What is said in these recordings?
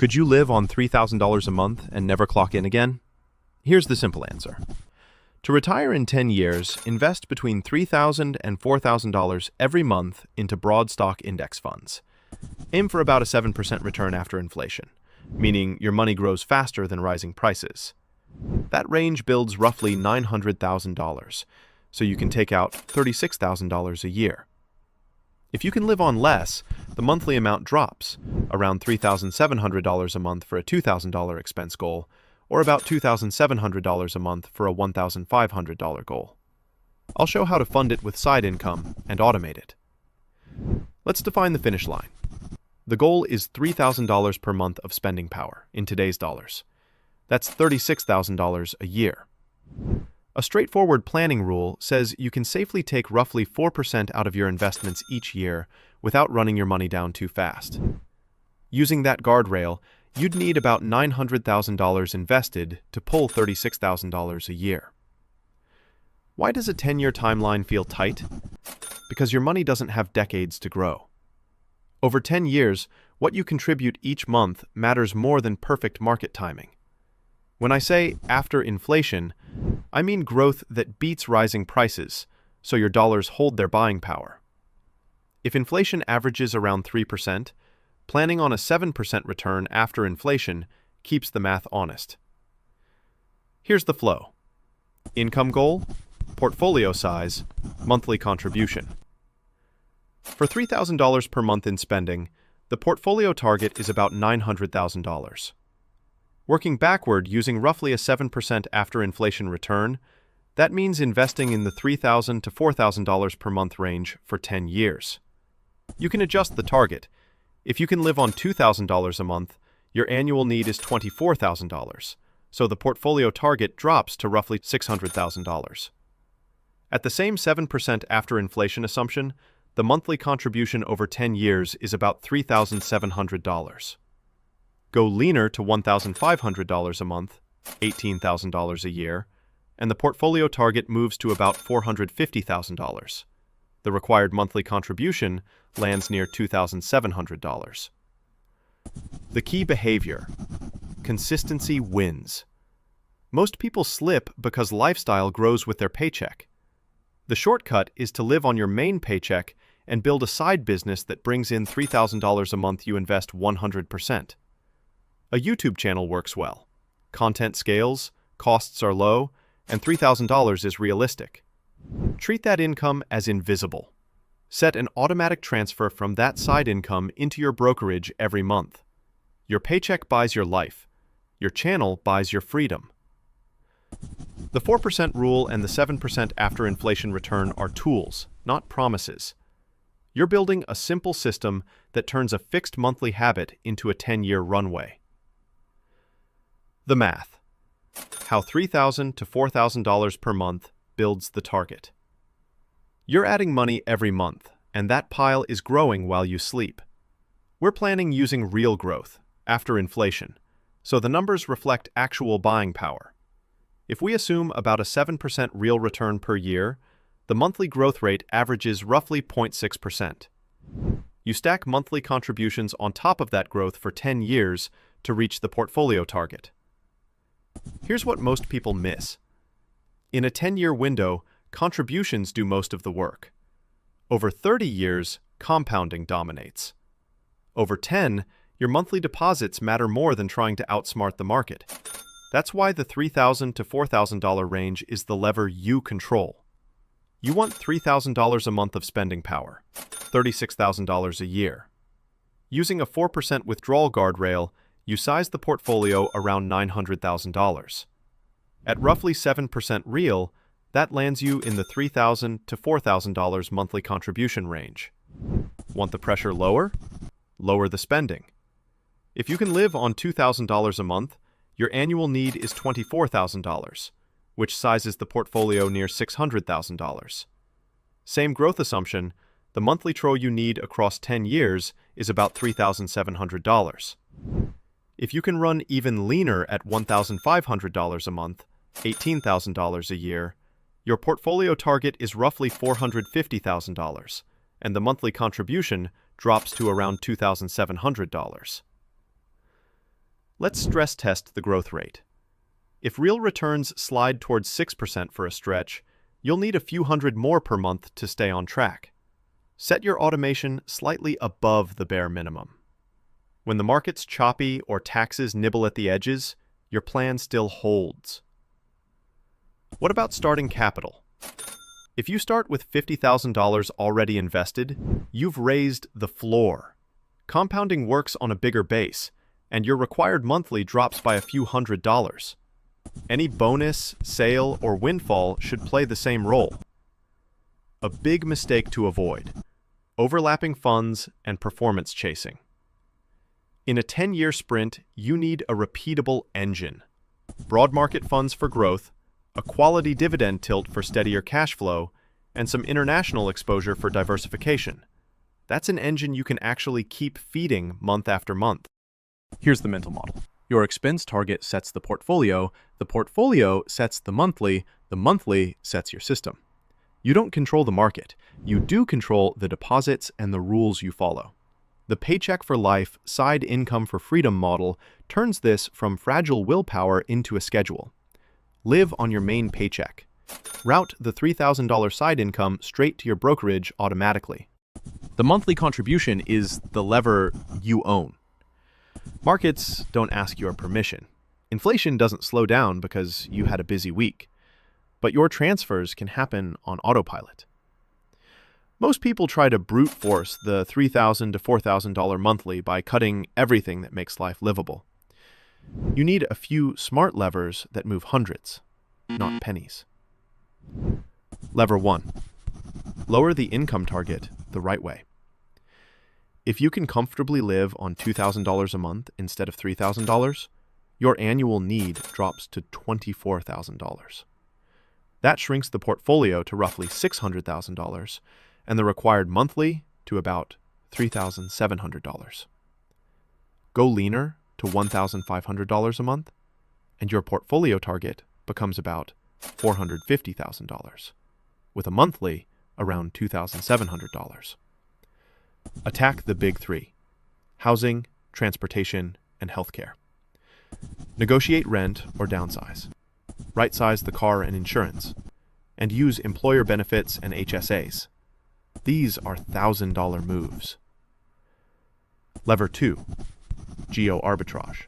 Could you live on $3,000 a month and never clock in again? Here's the simple answer. To retire in 10 years, invest between $3,000 and $4,000 every month into broad stock index funds. Aim for about a 7% return after inflation, meaning your money grows faster than rising prices. That range builds roughly $900,000, so you can take out $36,000 a year. If you can live on less, the monthly amount drops, around $3,700 a month for a $2,000 expense goal, or about $2,700 a month for a $1,500 goal. I'll show how to fund it with side income and automate it. Let's define the finish line. The goal is $3,000 per month of spending power in today's dollars. That's $36,000 a year. A straightforward planning rule says you can safely take roughly 4% out of your investments each year without running your money down too fast. Using that guardrail, you'd need about $900,000 invested to pull $36,000 a year. Why does a 10-year timeline feel tight? Because your money doesn't have decades to grow. Over 10 years, what you contribute each month matters more than perfect market timing. When I say after inflation, I mean growth that beats rising prices, so your dollars hold their buying power. If inflation averages around 3%, planning on a 7% return after inflation keeps the math honest. Here's the flow. Income goal, portfolio size, monthly contribution. For $3,000 per month in spending, the portfolio target is about $900,000. Working backward using roughly a 7% after inflation return, that means investing in the $3,000 to $4,000 per month range for 10 years. You can adjust the target. If you can live on $2,000 a month, your annual need is $24,000, so the portfolio target drops to roughly $600,000. At the same 7% after inflation assumption, the monthly contribution over 10 years is about $3,700. Go leaner to $1,500 a month, $18,000 a year, and the portfolio target moves to about $450,000. The required monthly contribution lands near $2,700. The key behavior: consistency wins. Most people slip because lifestyle grows with their paycheck. The shortcut is to live on your main paycheck and build a side business that brings in $3,000 a month you invest 100%. A YouTube channel works well. Content scales, costs are low, and $3,000 is realistic. Treat that income as invisible. Set an automatic transfer from that side income into your brokerage every month. Your paycheck buys your life. Your channel buys your freedom. The 4% rule and the 7% after inflation return are tools, not promises. You're building a simple system that turns a fixed monthly habit into a 10-year runway. The math. How $3,000 to $4,000 per month builds the target. You're adding money every month, and that pile is growing while you sleep. We're planning using real growth, after inflation, so the numbers reflect actual buying power. If we assume about a 7% real return per year, the monthly growth rate averages roughly 0.6%. You stack monthly contributions on top of that growth for 10 years to reach the portfolio target. Here's what most people miss. In a 10-year window, contributions do most of the work. Over 30 years, compounding dominates. Over 10, your monthly deposits matter more than trying to outsmart the market. That's why the $3,000 to $4,000 range is the lever you control. You want $3,000 a month of spending power, $36,000 a year. Using a 4% withdrawal guardrail, you size the portfolio around $900,000. At roughly 7% real, that lands you in the $3,000 to $4,000 monthly contribution range. Want the pressure lower? Lower the spending. If you can live on $2,000 a month, your annual need is $24,000, which sizes the portfolio near $600,000. Same growth assumption, the monthly TRO you need across 10 years is about $3,700. If you can run even leaner at $1,500 a month, $18,000 a year, your portfolio target is roughly $450,000, and the monthly contribution drops to around $2,700. Let's stress test the growth rate. If real returns slide towards 6% for a stretch, you'll need a few hundred more per month to stay on track. Set your automation slightly above the bare minimum. When the market's choppy or taxes nibble at the edges, your plan still holds. What about starting capital? If you start with $50,000 already invested, you've raised the floor. Compounding works on a bigger base, and your required monthly drops by a few $100s. Any bonus, sale, or windfall should play the same role. A big mistake to avoid: overlapping funds and performance chasing. In a 10-year sprint, you need a repeatable engine. Broad market funds for growth, a quality dividend tilt for steadier cash flow, and some international exposure for diversification. That's an engine you can actually keep feeding month after month. Here's the mental model. Your expense target sets the portfolio sets the monthly sets your system. You don't control the market. You do control the deposits and the rules you follow. The paycheck for life, side income for freedom model turns this from fragile willpower into a schedule. Live on your main paycheck. Route the $3,000 side income straight to your brokerage automatically. The monthly contribution is the lever you own. Markets don't ask your permission. Inflation doesn't slow down because you had a busy week. But your transfers can happen on autopilot. Most people try to brute force the $3,000 to $4,000 monthly by cutting everything that makes life livable. You need a few smart levers that move hundreds, not pennies. Lever 1. Lower the income target the right way. If you can comfortably live on $2,000 a month instead of $3,000, your annual need drops to $24,000. That shrinks the portfolio to roughly $600,000 and the required monthly to about $3,700. Go leaner to $1,500 a month, and your portfolio target becomes about $450,000, with a monthly around $2,700. Attack the big three: housing, transportation, and healthcare. Negotiate rent or downsize. Right-size the car and insurance, and use employer benefits and HSAs. These are $1,000 moves. Lever 2. Geo arbitrage.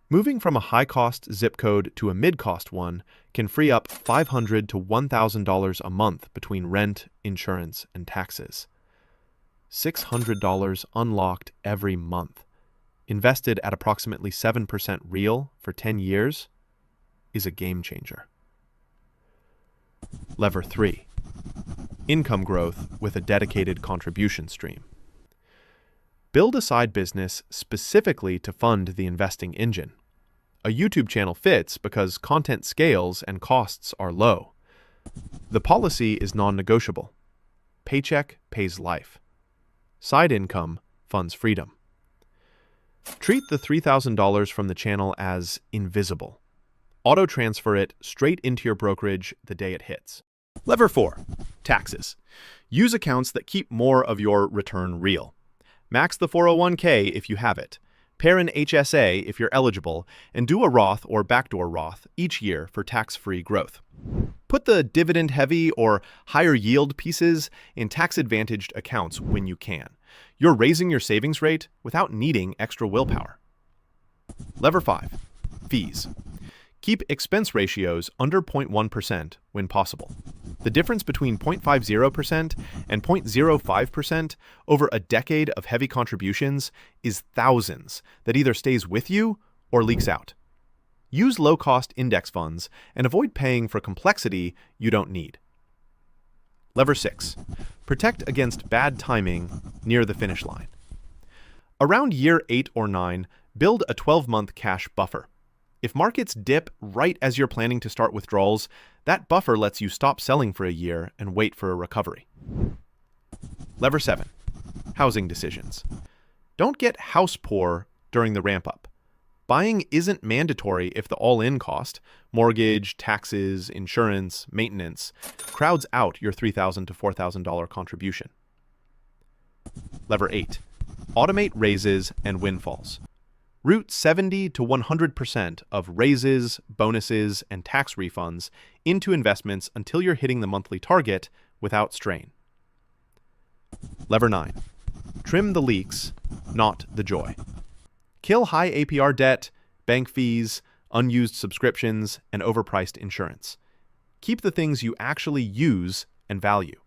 Moving from a high-cost zip code to a mid-cost one can free up $500 to $1,000 a month between rent, insurance, and taxes. $600 unlocked every month, invested at approximately 7% real for 10 years, is a game changer. Lever 3. Income growth with a dedicated contribution stream. Build a side business specifically to fund the investing engine. A YouTube channel fits because content scales and costs are low. The policy is non-negotiable. Paycheck pays life. Side income funds freedom. Treat the $3,000 from the channel as invisible. Auto-transfer it straight into your brokerage the day it hits. Lever 4. Taxes. Use accounts that keep more of your return real. Max the 401k if you have it. Pair an HSA if you're eligible, and do a Roth or backdoor Roth each year for tax-free growth. Put the dividend-heavy or higher-yield pieces in tax-advantaged accounts when you can. You're raising your savings rate without needing extra willpower. Lever 5. Fees. Keep expense ratios under 0.1% when possible. The difference between 0.50% and 0.05% over a decade of heavy contributions is thousands that either stays with you or leaks out. Use low-cost index funds and avoid paying for complexity you don't need. Lever 6. Protect against bad timing near the finish line. Around year 8 or 9, build a 12-month cash buffer. If markets dip right as you're planning to start withdrawals, that buffer lets you stop selling for a year and wait for a recovery. Lever 7. Housing decisions. Don't get house poor during the ramp-up. Buying isn't mandatory if the all-in cost, mortgage, taxes, insurance, maintenance, crowds out your $3,000 to $4,000 contribution. Lever 8. Automate raises and windfalls. Route 70 to 100% of raises, bonuses, and tax refunds into investments until you're hitting the monthly target without strain. Lever 9. Trim the leaks, not the joy. Kill high APR debt, bank fees, unused subscriptions, and overpriced insurance. Keep the things you actually use and value.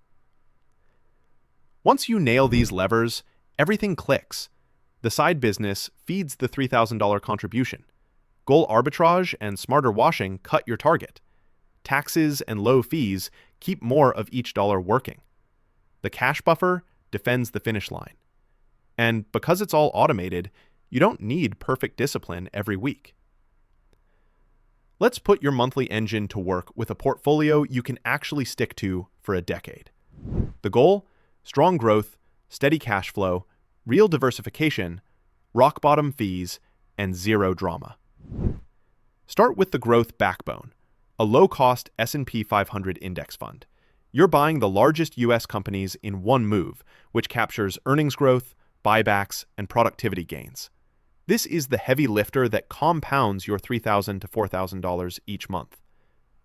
Once you nail these levers, everything clicks. The side business feeds the $3,000 contribution. Goal arbitrage and smarter washing cut your target. Taxes and low fees keep more of each dollar working. The cash buffer defends the finish line. And because it's all automated, you don't need perfect discipline every week. Let's put your monthly engine to work with a portfolio you can actually stick to for a decade. The goal? Strong growth, steady cash flow, real diversification, rock-bottom fees, and zero drama. Start with the growth backbone, a low-cost S&P 500 index fund. You're buying the largest U.S. companies in one move, which captures earnings growth, buybacks, and productivity gains. This is the heavy lifter that compounds your $3,000 to $4,000 each month.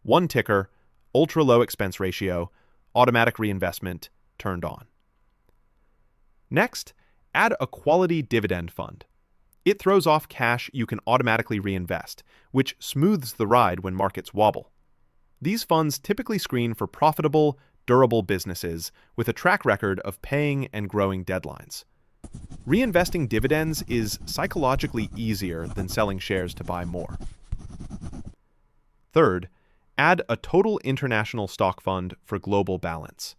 One ticker, ultra-low expense ratio, automatic reinvestment turned on. Next, add a quality dividend fund. It throws off cash you can automatically reinvest, which smooths the ride when markets wobble. These funds typically screen for profitable, durable businesses with a track record of paying and growing deadlines. Reinvesting dividends is psychologically easier than selling shares to buy more. Third, add a total international stock fund for global balance.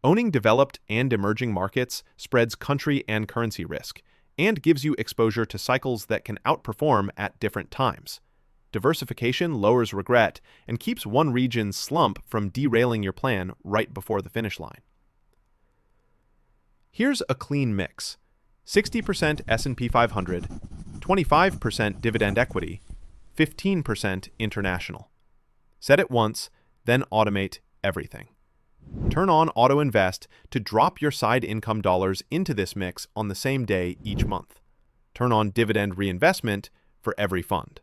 Owning developed and emerging markets spreads country and currency risk and gives you exposure to cycles that can outperform at different times. Diversification lowers regret and keeps one region's slump from derailing your plan right before the finish line. Here's a clean mix: 60% S&P 500, 25% dividend equity, 15% international. Set it once, then automate everything. Turn on Auto Invest to drop your side income dollars into this mix on the same day each month. Turn on Dividend Reinvestment for every fund.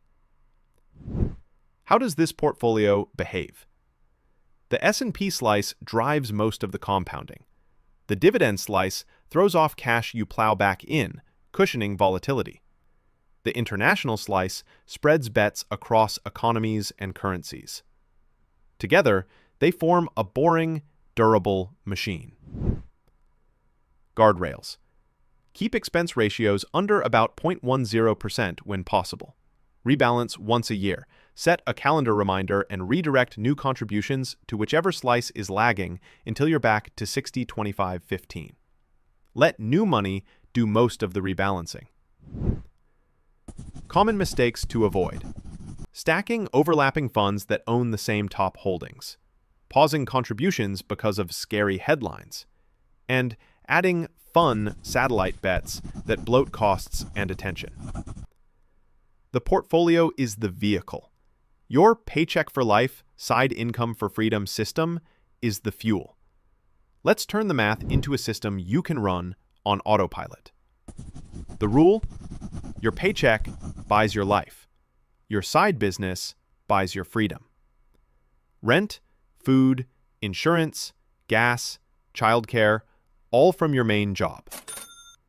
How does this portfolio behave? The S&P slice drives most of the compounding. The dividend slice throws off cash you plow back in, cushioning volatility. The international slice spreads bets across economies and currencies. Together, they form a boring, durable machine. Guardrails. Keep expense ratios under about 0.10% when possible. Rebalance once a year. Set a calendar reminder and redirect new contributions to whichever slice is lagging until you're back to 60-25-15. Let new money do most of the rebalancing. Common mistakes to avoid. Stacking overlapping funds that own the same top holdings. Pausing contributions because of scary headlines. And adding fun satellite bets that bloat costs and attention. The portfolio is the vehicle. Your paycheck for life, side income for freedom system is the fuel. Let's turn the math into a system you can run on autopilot. The rule: your paycheck buys your life. Your side business buys your freedom. Rent, food, insurance, gas, childcare, all from your main job.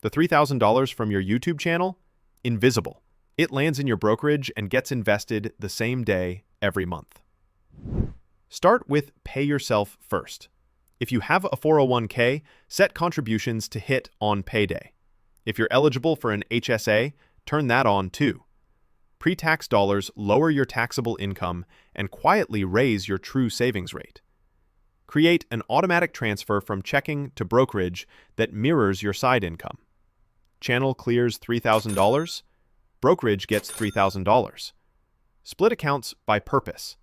The $3,000 from your YouTube channel? Invisible. It lands in your brokerage and gets invested the same day every month. Start with pay yourself first. If you have a 401k, set contributions to hit on payday. If you're eligible for an HSA, turn that on too. Pre-tax dollars lower your taxable income and quietly raise your true savings rate. Create an automatic transfer from checking to brokerage that mirrors your side income. Channel clears $3,000. Brokerage gets $3,000. Split accounts by purpose.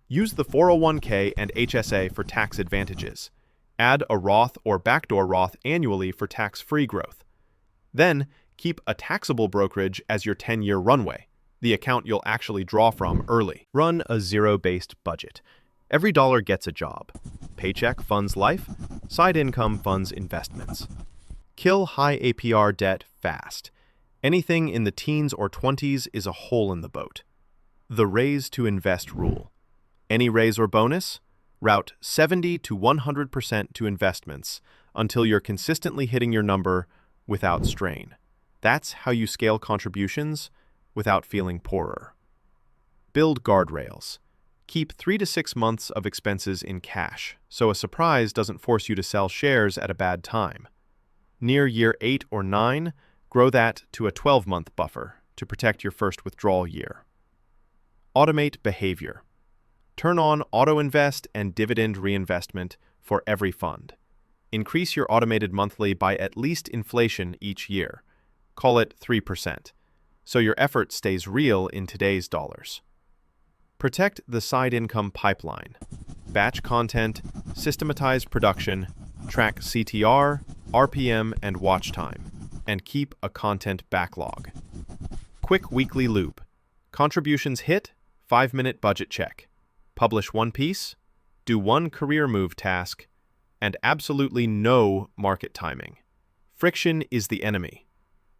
Use the 401k and HSA for tax advantages. Add a Roth or backdoor Roth annually for tax-free growth. Then, keep a taxable brokerage as your 10-year runway, the account you'll actually draw from early. Run a zero-based budget. Every dollar gets a job. Paycheck funds life, side income funds investments. Kill high APR debt fast. Anything in the teens or 20s is a hole in the boat. The raise to invest rule. Any raise or bonus? Route 70 to 100% to investments until you're consistently hitting your number without strain. That's how you scale contributions without feeling poorer. Build guardrails. Keep 3 to 6 months of expenses in cash, so a surprise doesn't force you to sell shares at a bad time. Near year 8 or 9, grow that to a 12-month buffer to protect your first withdrawal year. Automate behavior. Turn on auto-invest and dividend reinvestment for every fund. Increase your automated monthly by at least inflation each year. Call it 3%, so your effort stays real in today's dollars. Protect the side income pipeline. Batch content, systematize production, track CTR, RPM, and watch time, and keep a content backlog. Quick weekly loop. Contributions hit, 5-minute budget check. Publish one piece, do one career move task, and absolutely no market timing. Friction is the enemy.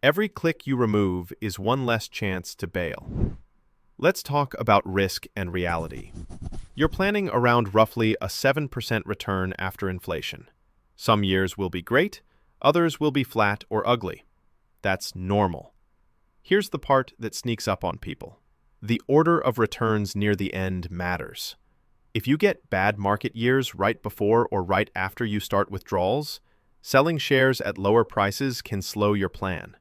Every click you remove is one less chance to bail. Let's talk about risk and reality. You're planning around roughly a 7% return after inflation. Some years will be great, others will be flat or ugly. That's normal. Here's the part that sneaks up on people. The order of returns near the end matters. If you get bad market years right before or right after you start withdrawals, selling shares at lower prices can slow your plan.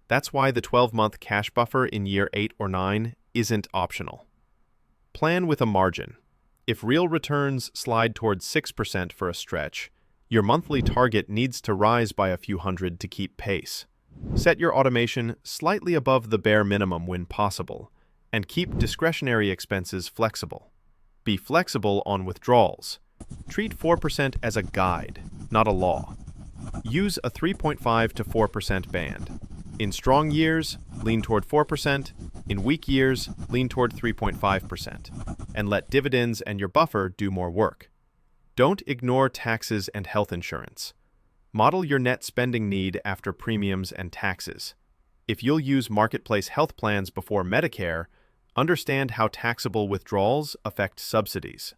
That's why the 12-month cash buffer in year 8 or 9 isn't optional. Plan with a margin. If real returns slide towards 6% for a stretch, your monthly target needs to rise by a few hundred to keep pace. Set your automation slightly above the bare minimum when possible, and keep discretionary expenses flexible. Be flexible on withdrawals. Treat 4% as a guide, not a law. Use a 3.5 to 4% band. In strong years, lean toward 4%. In weak years, lean toward 3.5%. And let dividends and your buffer do more work. Don't ignore taxes and health insurance. Model your net spending need after premiums and taxes. If you'll use marketplace health plans before Medicare, understand how taxable withdrawals affect subsidies.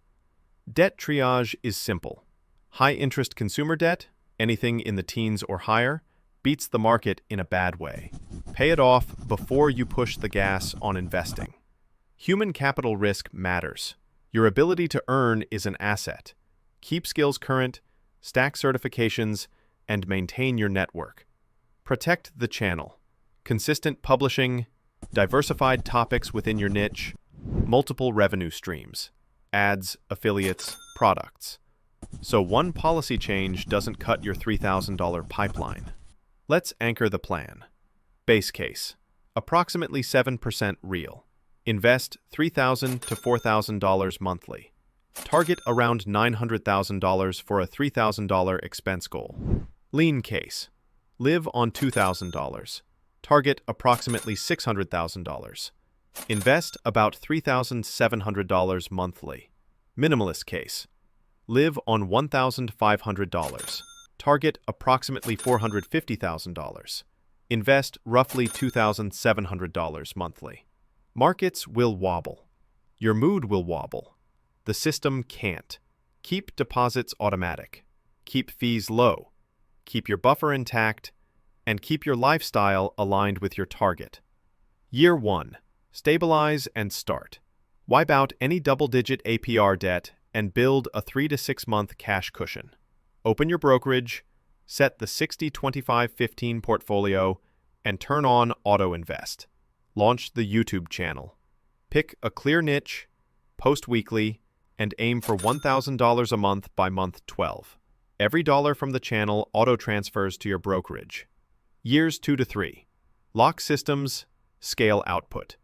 Debt triage is simple. High-interest consumer debt, anything in the teens or higher, beats the market in a bad way. Pay it off before you push the gas on investing. Human capital risk matters. Your ability to earn is an asset. Keep skills current, stack certifications, and maintain your network. Protect the channel. Consistent publishing, diversified topics within your niche, multiple revenue streams, ads, affiliates, products. So one policy change doesn't cut your $3,000 pipeline. Let's anchor the plan. Base case, approximately 7% real. Invest $3,000 to $4,000 monthly. Target around $900,000 for a $3,000 expense goal. Lean case, live on $2,000. Target approximately $600,000. Invest about $3,700 monthly. Minimalist case, live on $1,500. Target approximately $450,000. Invest roughly $2,700 monthly. Markets will wobble. Your mood will wobble. The system can't. Keep deposits automatic. Keep fees low. Keep your buffer intact. And keep your lifestyle aligned with your target. Year 1. Stabilize and start. Wipe out any double-digit APR debt and build a 3 to 6 month cash cushion. Open your brokerage, set the 60-25-15 portfolio, and turn on auto-invest. Launch the YouTube channel. Pick a clear niche, post weekly, and aim for $1,000 a month by month 12. Every dollar from the channel auto-transfers to your brokerage. Years 2 to 3. Lock systems, scale output.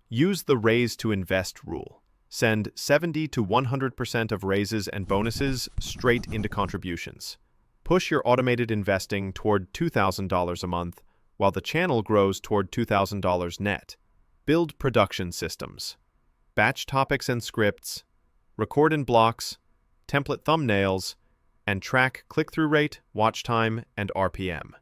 Use the raise to invest rule. Send 70 to 100% of raises and bonuses straight into contributions. Push your automated investing toward $2,000 a month while the channel grows toward $2,000 net. Build production systems. Batch topics and scripts. Record in blocks, template thumbnails, and track click-through rate, watch time, and RPM.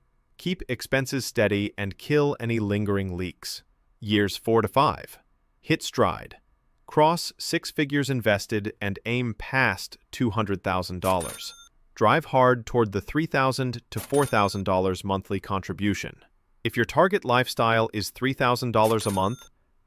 Keep expenses steady and kill any lingering leaks. Years 4 to 5. Hit stride. Cross 6 figures invested and aim past $200,000. Drive hard toward the $3,000 to $4,000 monthly contribution. If your target lifestyle is $3,000 a month,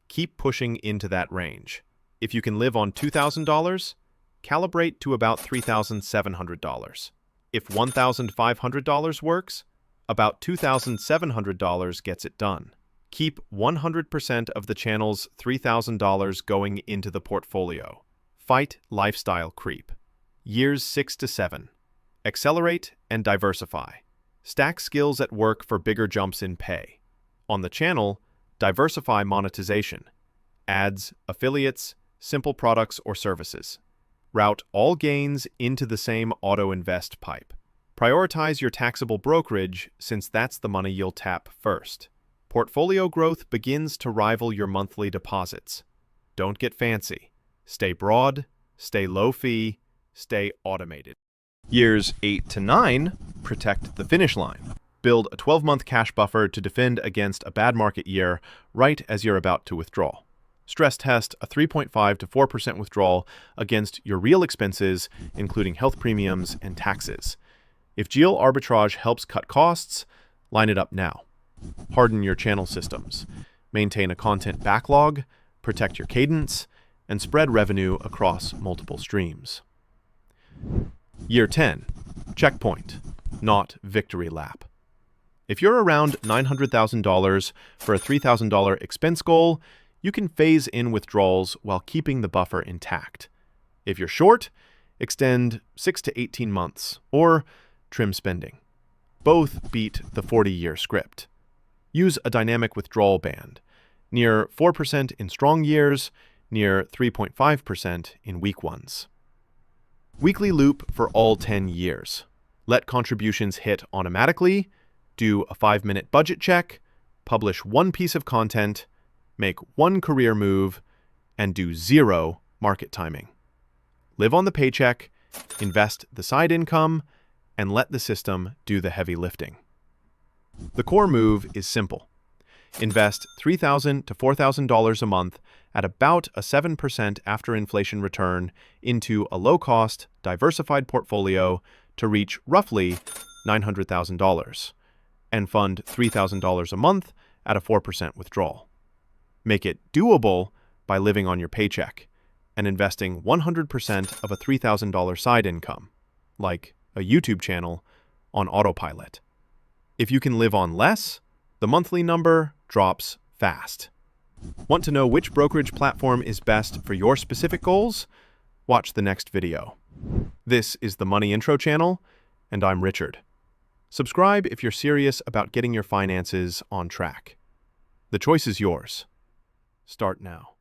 keep pushing into that range. If you can live on $2,000, calibrate to about $3,700. If $1,500 works, about $2,700 gets it done. Keep 100% of the channel's $3,000 going into the portfolio. Fight lifestyle creep. Years 6 to 7. Accelerate and diversify. Stack skills at work for bigger jumps in pay. On the channel, diversify monetization. Ads, affiliates, simple products or services. Route all gains into the same auto-invest pipe. Prioritize your taxable brokerage since that's the money you'll tap first. Portfolio growth begins to rival your monthly deposits. Don't get fancy. Stay broad, stay low fee, stay automated. Years 8 to 9, protect the finish line. Build a 12-month cash buffer to defend against a bad market year right as you're about to withdraw. Stress test a 3.5 to 4% withdrawal against your real expenses, including health premiums and taxes. If geo arbitrage helps cut costs, line it up now. Harden your channel systems. Maintain a content backlog, protect your cadence, and spread revenue across multiple streams. Year 10. Checkpoint, not victory lap. If you're around $900,000 for a $3,000 expense goal, you can phase in withdrawals while keeping the buffer intact. If you're short, extend 6 to 18 months, or trim spending. Both beat the 40-year script. Use a dynamic withdrawal band, near 4% in strong years, near 3.5% in weak ones. Weekly loop for all 10 years. Let contributions hit automatically, do a 5-minute budget check, publish one piece of content, make one career move, and do 0 market timing. Live on the paycheck, invest the side income, and let the system do the heavy lifting. The core move is simple. Invest $3,000 to $4,000 a month at about a 7% after inflation return into a low-cost, diversified portfolio to reach roughly $900,000 and fund $3,000 a month at a 4% withdrawal. Make it doable by living on your paycheck and investing 100% of a $3,000 side income, like a YouTube channel, on autopilot. If you can live on less, the monthly number drops fast. Want to know which brokerage platform is best for your specific goals? Watch the next video. This is the Money Intro channel, and I'm Richard. Subscribe if you're serious about getting your finances on track. The choice is yours. Start now.